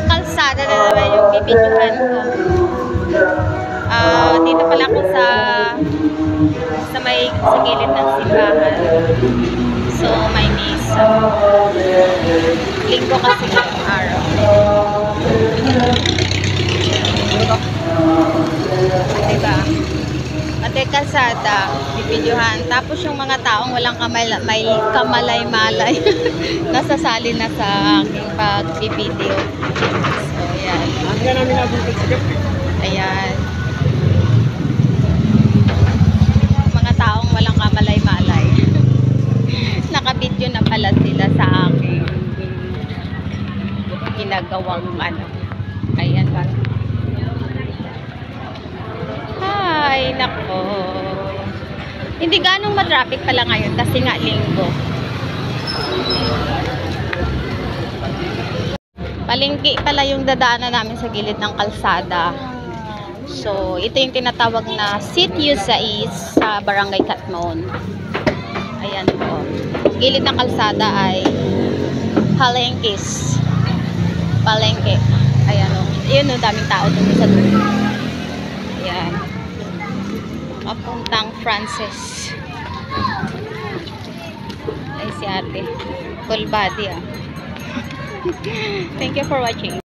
kalsada na naman yung bibidyohan ko. Dito pala ako sa gilid ng simbahan. So, may misa. Linggo kasi ngayong araw. Diba? Ate kalsada, bibidyohan. Tapos yung mga taong walang kamalay-malay nasasali na sa aking pagbibideo. So, yan. Ayan. Mga taong walang kamalay-malay. Nakabidyo na pala sila sa aking ginagawang ano. Ayan ba? Ay, nako. Hindi ganong matraffic pala ngayon kasi nga linggo. Palengke pala yung dadaanan namin sa gilid ng kalsada. So, ito yung tinatawag na Sitio Sais sa Barangay Catmon. Ayan po. Gilid ng kalsada ay palengkes. Palengke. Ayan o. Ayan o, daming tao dun sa dulo. Ayan. Papuntang Frances. Ay si ate. Full body ah. Thank you for watching.